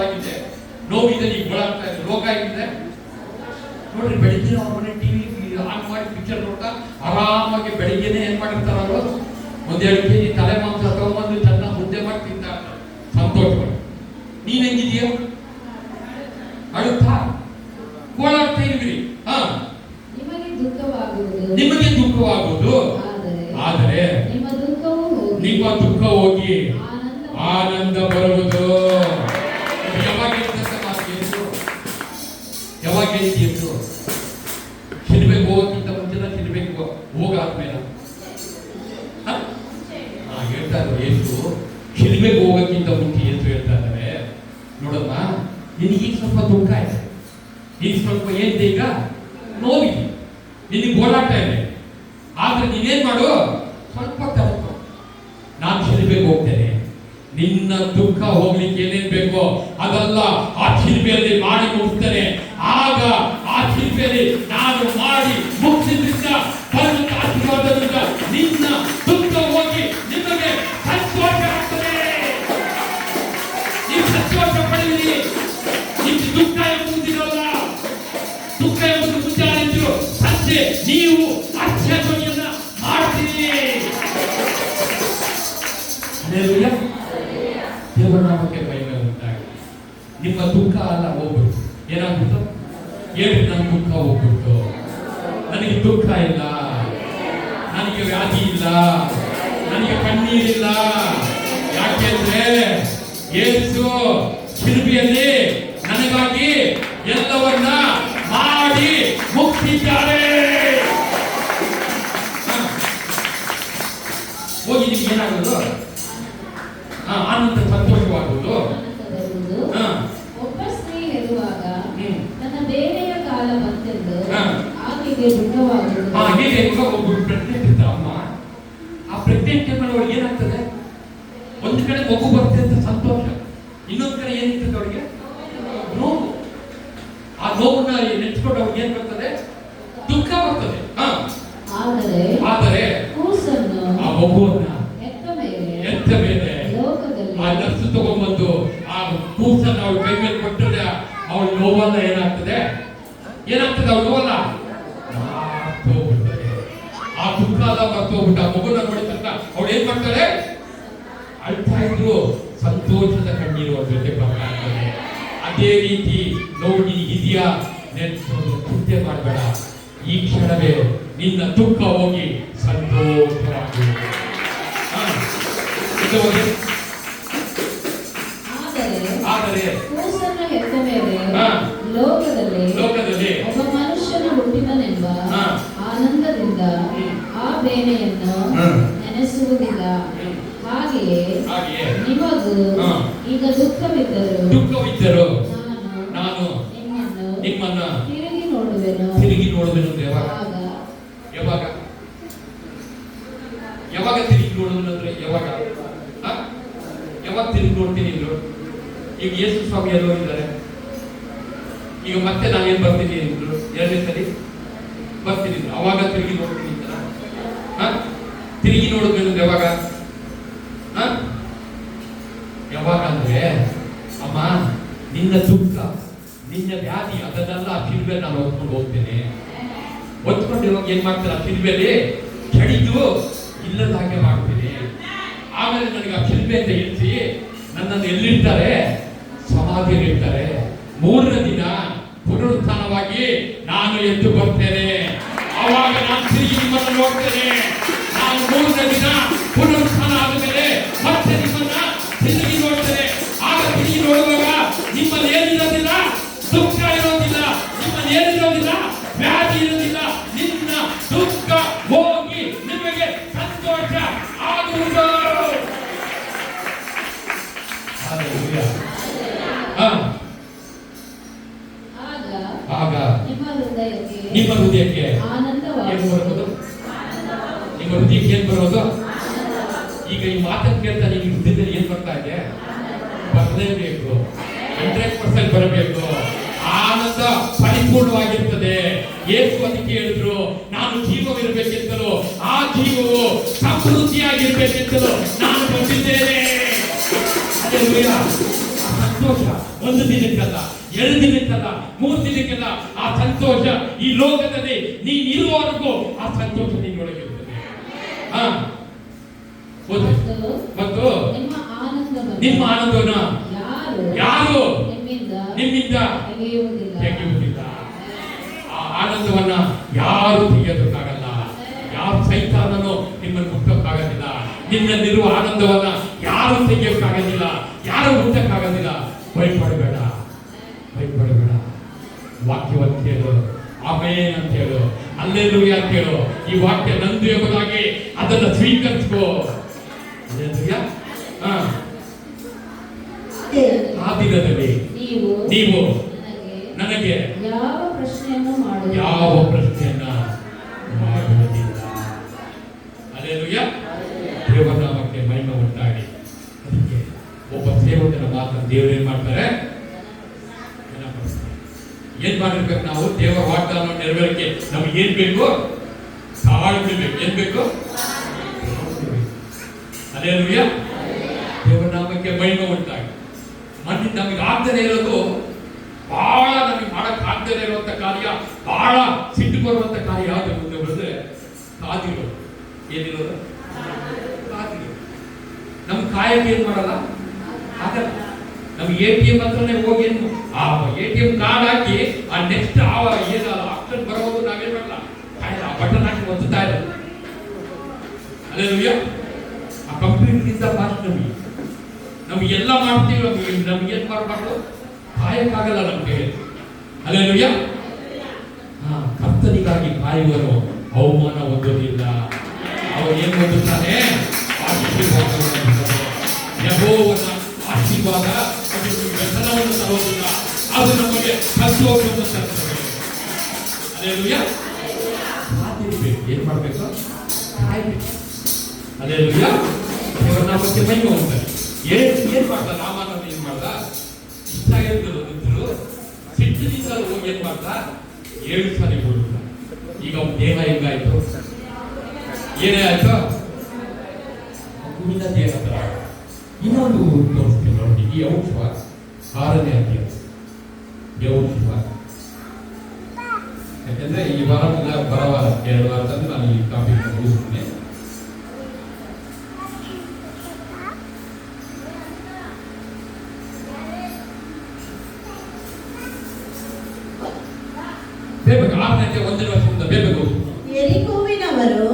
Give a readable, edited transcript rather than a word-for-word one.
ಆಗಿದೆ, ನೋವಿದೆ, ಈಗ ಓಡಾಡ್ತಾ ಇದೆ, ರೋಗ ಆಗಿದೆ. ನೋಡ್ರಿ, ಬೆಳಿಗ್ಗೆ ಅವ್ರ ಮನೆ ಟಿವಿ ಆನ್ ಮಾಡಿ ಪಿಕ್ಚರ್ ನೋಡ್ತಾ ಆರಾಮಾಗಿ ಬೆಳಿಗ್ಗೆನೆ ಏನ್ ಮಾಡಿರ್ತಾರ ಅವರು, ಒಂದೆರಡು ಕೆಜಿ ತಲೆ ಮಾಂಸ ತಗೊಂಡ್ಬಂದು ಚೆನ್ನಾಗಿ ಮುದ್ದೆ ಮಾಡಿ ತಿಂತಾರೆ ಸಂತೋಷವಾಗಿ. ನೀನ್ ಹೆಂಗಿದೀಯ? ಅಳುತ್ತಾ ಓಡಾಡ್ತಾ ಇದ್ರಿ. ನಿಮಗೆ ದುಃಖವಾಗುವುದು, ಆದರೆ ನಿಮ್ಮ ದುಃಖ ಹೋಗಿ ಆನಂದ ಬರುವುದು. ಯಾವಾಗ ಹೇಳಿದ್ದು? ಶಿಲ್ಬೆಗೆ ಹೋಗೋಕ್ಕಿಂತ ಮುಂಚೆ, ಶಿಲ್ಬೆಗೆ ಹೋಗಾದ್ಮೇಲೆ ಹೇಳ್ತಾ ಇದ್ದಾರೆ ಯೇಸು. ಶಿಲ್ಬೆಗೆ ಹೋಗೋಕ್ಕಿಂತ ಮುಂಚೆ ಯೇಸು ಹೇಳ್ತಾ ಇದ್ದಾರೆ, ನೋಡಮ್ಮ, ನಿನಗೆ ಈಗ ಸ್ವಲ್ಪ ದುಃಖ ಇದೆ, ಈಗ ಸ್ವಲ್ಪ ಏನಿದೆ, ಈಗ ನೋವಿದೆ, ನಿನಗೆ ಓಡಾಟ ಇದೆ, ಆದ್ರೆ ನೀನೇನ್ ಮಾಡು, ಸ್ವಲ್ಪ ತಪ್ಪು, ನಾನು ಶಿಲ್ಬೆಗೆ ಹೋಗ್ತೇನೆ, ನಿನ್ನ ದುಃಖ ಹೋಗ್ಲಿಕ್ಕೆ ಏನೇನ್ ಬೇಕೋ ಅದೆಲ್ಲ ಆ ಶಿಲ್ಬೆಯಲ್ಲಿ ಮಾಡಿ ಮುಗಿಸ್ತೇನೆ. ಆಗ ಆ ಶಿಲ್ಬೆಯಲ್ಲಿ ನಾನು ಮಾಡಿ ಮುಗಿಸಿದ್ರಿಂದ ಬರುವಂತ ಆಶೀರ್ವಾದದಿಂದ ನಿನ್ನ ದುಃಖ ಹೋಗಿ ನಿಮಗೆ ಸಂತೋಷ ಆಗ್ತದೆ. ನೀವು ಸಂತೋಷ ಪಡೆಯಿರಿ. ನಿಮ್ಗೆ ದುಃಖ ಎಂಬುದಿರಲ್ಲ. ದುಃಖ ಎಂಬುದು ಮುಂಜಾನೆಂದು ಸಂಜೆ ನೀವು ಆಚರಣೆಯನ್ನ ಮಾಡ್ತೀರಿ. ದೇವರ ನಾಮಕ್ಕೆ ಮಹಿಮೆ ಉಂಟಾಗಿ ನಿಮ್ಮ ದುಃಖ ಅಲ್ಲ ಹೋಗ್ಬಿಟ್ಟು ಏನಾಗ್ಬಿಟ್ಟು ಹೇಳಿ, ನನ್ನ ದುಃಖ ಹೋಗ್ಬಿಟ್ಟು, ನನಗೆ ದುಃಖ ಇಲ್ಲ, ನನಗೆ ವ್ಯಾಧಿ ಇಲ್ಲ, ನನಗೆ ಕಣ್ಣೀರಿಲ್ಲ. ಯಾಕೆಂದ್ರೆ ಯೇಸು ಶಿಲುಬೆಯಲ್ಲಿ ನನಗಾಗಿ ಎಲ್ಲವನ್ನ ಮಾಡಿ ಮುಗಿಸಿದ್ದಾರೆ. ಹೋಗಿ ನಿಮ್ಗೆ ಏನಾಗೋದು? ಆನಂದ, ಸಂತೋಷವಾಗುವುದು. ಒಬ್ಬ ಸ್ತ್ರೀ ಹೆರುವಾಗ ನನ್ನ ಬೇರೆಯ ಕಾಲ ಬಂತೆಂದು ಆಕೆಗೆ ದುಃಖವಾಗುವುದು. ಹಾಗೆ ಒಬ್ಬರು ಪ್ರೆಗ್ನೆಂಟ್ ಇರ್ತಾರೆ ಅಮ್ಮ. ಆ ಪ್ರೆಗ್ನೆಂಟ್ ಟೈಮಲ್ಲಿ ಅವ್ರಿಗೆ ಏನಾಗ್ತದೆ? ಒಂದು ಕಡೆ ಮಗು ಬರುತ್ತೆ ಅಂತ ಸಂತೋಷ, ಇನ್ನೊಂದು ಕಡೆ ಏನಿರ್ತದೆ ಅವ್ರಿಗೆ? ನೋವು. ಆ ನೋವನ್ನ ನೆಚ್ಕೊಂಡು ಅವ್ರಿಗೆ ಏನ್ ಬರ್ತದೆ? ದುಃಖ ಬರ್ತದೆ. ಆದರೆ ಆ ಮಗುವನ್ನ ಎತ್ತ ಮೇಲೆ ಆ ನರ್ಸು ತಗೊಂಡ್ಬಂದು ಆ ಕೂಸನ್ನ ಅವಳ ಕೈ ಮೇಲೆ ಕೊಟ್ಟರೆ ಅವಳ ನೋವಲ್ಲ ಏನಾಗ್ತದೆ? ಅವಳ ನೋವಲ್ಲ ಮರ್ತೋಗ್ಬಿಡ್ತಾರೆ. ಆ ದುಃಖ ಎಲ್ಲ ಮರ್ತೋಗ್ಬಿಟ್ಟು ಆ ಮಗುನ ನೋಡಿದ ತನಕ ಅವಳು ಏನ್ ಮಾಡ್ತಾಳೆ? ಅಳ್ತಾ ಇದ್ರು, ಸಂತೋಷದ ಕಣ್ಣೀರು ಅವ್ರ ಜೊತೆ ಬರ್ತಾ ಇರ್ತದೆ. ಅದೇ ರೀತಿ ನೋವು ನಿನಗಿದೆಯಾ? ನೆನ್ಸೋದು ಚಿಂತೆ ಮಾಡಬೇಡ. ಈ ಕ್ಷಣವೇ ನಿನ್ನ ದುಃಖ ಹೋಗಿ ಸಂತೋಷವಾಗಿ. ಆದರೆ ಲೋಕದಲ್ಲಿ ಒಬ್ಬ ಮನುಷ್ಯನ ಹುಟ್ಟಿದನೆಂಬ ಆನಂದದಿಂದ ಆ ಬೇನೆಯನ್ನು ನೆನೆಸುವುದಿಲ್ಲ. ಹಾಗೆಯೇ ನಿಮಗೂ ಈಗ ದುಃಖವಿದ್ದರು ನಾನು ನಿಮ್ಮನ್ನ ತಿರುಗಿ ನೋಡುವೆನು. ಯಾವಾಗ ತಿರುಗಿ ನೋಡುವುದು ಅಂದ್ರೆ ಯಾವಾಗ ತಿರುಗಿ ನೋಡ್ತೀನಿ? ಈಗ ಯೇಸು ಸ್ವಾಮಿ ಎಲ್ಲೋ ಇದ್ದಾರೆ. ಈಗ ಮತ್ತೆ ನಾನೇನ್ ಬರ್ತೀನಿ ಅಂದ್ರು, ಎರಡನೇ ಸರಿ ಬರ್ತೀನಿ, ಅವಾಗ ತಿರುಗಿ ನೋಡ್ತೀನಿ ಅಂತ. ತಿರುಗಿ ನೋಡಿದ್ಮೇಲೆ ಯಾವಾಗ ಅಂದ್ರೆ, ಅಮ್ಮ, ನಿನ್ನ ದುಃಖ, ನಿನ್ನ ವ್ಯಾಧಿ, ಅದನ್ನೆಲ್ಲ ಆ ಶಿಲ್ಬೆ ನಾನು ಹೊತ್ಕೊಂಡು ಹೋಗ್ತೇನೆ. ಹೊತ್ಕೊಂಡು ಇವಾಗ ಏನ್ ಮಾಡ್ತಾರೆ? ಆ ಶಿಲ್ಬೆಯಲ್ಲಿ ಕಡಿದು ಇಲ್ಲದ ಹಾಗೆ ಮಾಡ್ತೀನಿ. ಆಮೇಲೆ ನನಗೆ ಆ ಶಿಲ್ಬೆಯಿಂದ ಇಳಿಸಿ ನನ್ನನ್ನು ಎಲ್ಲಿರ್ತಾರೆ? ಸಮಾಧಿಯಲ್ಲಿ ಇರ್ತಾರೆ. 3ನೇ ದಿನ ಪುನರುತ್ಥಾನವಾಗಿ ನಾನು ಎದ್ದು ಬರ್ತೇನೆ. ಆವಾಗ ನಾನು ತಿರುಗಿ ನಿಮ್ಮನ್ನು ನೋಡ್ತೇನೆ. ನಾನು 3ನೇ ದಿನ ಪುನರುತ್ಥಾನ ಆದಮೇಲೆ ಮತ್ತೆ ನಿಮ್ಮನ್ನ ತಿರುಗಿ ನೋಡ್ತೇನೆ. ಆಗ ತಿರುಗಿ ನೋಡುವಾಗ ನಿಮ್ಮಲ್ಲಿ ಏನಿರೋದಿಲ್ಲ? ದುಃಖ ಇರೋದಿಲ್ಲ, ನಿಮ್ಮಲ್ಲಿ ಏನಿರೋದಿಲ್ಲ? ವ್ಯಾಧಿ ಇರೋದಿಲ್ಲ. ನಿನ್ನ ದುಃಖ ಹೋಗಿ ನಿಮಗೆ ಸಂತೋಷ ಆಗುವುದು. ಆಗ ನಿಮ್ಮ ಹೃದಯಕ್ಕೆ ಏನು ಬರೋದು? ನಿಮ್ಮ ಹೃದಯಕ್ಕೆ ಏನ್ ಬರೋದು? ಈಗ ಈ ಮಾತನ್ನು ಕೇಳ್ತಾ ನಿಮ್ಮ ಹೃದಯದಲ್ಲಿ ಏನ್ ಬರ್ತಾ ಇದೆ? ಬರಲೇಬೇಕು, 100% ಬರಬೇಕು. ಆನಂದ ಪರಿಪೂರ್ಣವಾಗಿರ್ತದೆ. ಯೇಸು ಅದಕ್ಕೆ ಹೇಳಿದ್ರು, ನಾನು ಜೀವವಿರಬೇಕೆಂತಲೂ ಆ ಜೀವವು ಸಮೃದ್ಧಿಯಾಗಿರ್ಬೇಕೆಂತಲೂ ನಾನು ಬಂದಿದ್ದೇನೆ. ಸಂತೋಷ ಒಂದು ದಿನಕ್ಕಲ್ಲ, 2 ದಿನಕ್ಕಲ್ಲ, 3 ದಿನಕ್ಕೆಲ್ಲ. ಆ ಸಂತೋಷ ಈ ಲೋಕದಲ್ಲಿ ನೀನಿರುವವರೆಗೂ ಆ ಸಂತೋಷ ನಿನ್ನೊಳಗಿರುತ್ತದೆ. ಮತ್ತು ನಿಮ್ಮ ಆನಂದವನ್ನು ಯಾರು ನಿಮ್ಮಿಂದ ತೆಗೆಯುವುದಿಲ್ಲ. ಆ ಆನಂದವನ್ನ ಯಾರು ತೆಗೆಯೋದಕ್ಕಾಗಲ್ಲ. ಯಾವ ಸೈತಾನನು ನಿಮ್ಮನ್ನು ಮುಟ್ಟಕ್ಕಾಗೋದಿಲ್ಲ. ನಿನ್ನಲ್ಲಿರುವ ಆನಂದವನ್ನ ಯಾರು ತೆಗೆಯೋಕ್ಕಾಗೋದಿಲ್ಲ, ಯಾರು ಮುಟ್ಟಕ್ಕಾಗೋದಿಲ್ಲ. ಭಯಪಡಬೇಡ, ಭಯಪಡಬೇಡ. ವಾಕ್ಯವನ್ನು ಕೇಳು, ಆಮೇನ್ ಅಂತ ಹೇಳು, ಹಲ್ಲೆಲೂಯಾ ಅಂತ ಹೇಳು. ಈ ವಾಕ್ಯ ನಂದು ಎಂಬುದಾಗಿ ಅದನ್ನು ಸ್ವೀಕರಿಸ್ಕೋ. ಹಲ್ಲೆಲೂಯಾ. ಆ ದಿನದಲ್ಲಿ ನೀವು ನನಗೆ ಯಾವ ಪ್ರಶ್ನೆಯನ್ನ ಮಾಡುವುದಿಲ್ಲ. ಹಲ್ಲೆಲೂಯಾ. ದೇವರ ನಾಮಕ್ಕೆ ಮಹಿಮೆ ಉಂಟಾಗಲಿ. ಅದಕ್ಕೆ ಒಬ್ಬ ಸೇವಕನ ಮಾತನ್ನು ದೇವರು ಏನ್ ಮಾಡ್ತಾರೆ? ಏನ್ ಮಾಡಿರ್ಬೇಕು ನಾವು? ದೇವರ ವಾಗ್ದಾನ ನೆರವೇರಿಕೆ ನಮ್ಗೆ ಏನ್ ಬೇಕು? ತಾಳ್ಮೆ ಬೇಕು. ಏನ್ ಬೇಕು? ಹಲ್ಲೆಲೂಯಾ. ದೇವರ ನಾಮಕ್ಕೆ ಮಹಿಮೆ ಉಂಟಾಗಲಿ. ಮತ್ತೆ ನಮಗೆ ಆಗ್ದೇ ಇರೋದು, ಬಹಳ ನಮಗೆ ಮಾಡಕ್ ಆಗ್ದೇ ಇರುವಂತ ಕಾರ್ಯ, ಬಹಳ ಸಿಟ್ಟು ಬರುವಂತ ಕಾರ್ಯ ಯಾವ್ದು ಅಂತ ಹೇಳಿದ್ರೆ ಕಾದಿರೋದು. ಏನಿರೋದು? ಕಾದಿರೋದು. ನಮ್ ಕಾಯಕ್ಕೆ ಏನ್ ಮಾಡಲ್ಲ, ಆಗಲ್ಲ. ನಮ್ಗೆ ATM ಹತ್ರನೇ ಹೋಗಿ ಏನು ಆ ATM ಕಾರ್ಡ್ ಹಾಕಿ ಆ ನೆಕ್ಸ್ಟ್ ಏನು ಆಪ್ಷನ್ ಬರೋದು ನಾವೇನ್ ಮಾಡಲ್ಲ, ಆ ಬಟನ್ ಹಾಕಿ ಒತ್ತುತ್ತಾ ಇರೋದು. ಹಲ್ಲೆಲೂಯಾ. ಆ ಕಂಪ್ಯೂಟರ್ಗಿಂತ ಫಾಸ್ಟ್ ನಮ್ಗೆ ಎಲ್ಲ ಮಾಡ್ತೀವಿ. ನಮ್ಗೆ ಏನ್ ಮಾಡಬಾರ್ದು, ಕಾಯಕ್ಕಾಗಲ್ಲ ನಮ್ಗೆ. ಹಲ್ಲೆಲೂಯಾ. ಕರ್ತನಿಗಾಗಿ ಕಾಯುವನು ಅವಮಾನ ಹೊಂದೋದಿಲ್ಲ. ಅವರು ಏನ್ ಹೊಂದುತ್ತಾನೆ? ಯೆಹೋವನ ಆಶೀರ್ವಾದ ವ್ಯಸನವನ್ನು ತರೋದಿಲ್ಲ, ಅದು ನಮಗೆ ಸಂತೋಷವನ್ನು ತರುತ್ತದೆ. ಹಲ್ಲೆಲೂಯಾ. ಕಾದಿರಬೇಕು. ಏನ್ ಮಾಡ್ಬೇಕು? ಕಾಯ್ಬೇಕು. ಹಲ್ಲೆಲೂಯಾ. ದೇವರ ನಾಮಕ್ಕೆ ಮಹಿಮೆ ಉಂಟು. ಏನ್ ಮಾಡ್ದ ರಾಮನ? ಏನ್ ಮಾಡ್ದ? ಇಷ್ಟ ಇರ್ತರು ಸಿಟ್ಟಿನಿಂದ ಹೋಗಿ ಏನ್ ಮಾಡ್ದ? 7 ಸಾರಿ ಹೋಗಿದ್ದ. ಈಗ ಅವ್ನ ದೇಹ ಹೆಂಗಾಯ್ತು? ಏನೇ ಆಯ್ತು? ಮಗುವಿನ ದೇಹ ತರ. ಇನ್ನೊಂದು ತೋರಿಸ್ತೀನಿ ನೋಡಿ. ಈ ಔಷಧ 6ನೇ ಅಧ್ಯಾಯ ಯೆಹೋಶುವ. ಯಾಕಂದ್ರೆ ಈ ವಾರ ಬರವಾರ 2 ವಾರದಲ್ಲಿ ನಾನು ಈ ಟಾಪಿಕ್ ಮುಗಿಸ್ತೀನಿ. ಬೇಗ 6ನೇ ಅಧ್ಯಾಯ 1ನೇ ವಚನದಿಂದ ಬೇಗ ಹೋಗಿ. ಯೆರಿಕೋವಿನವರು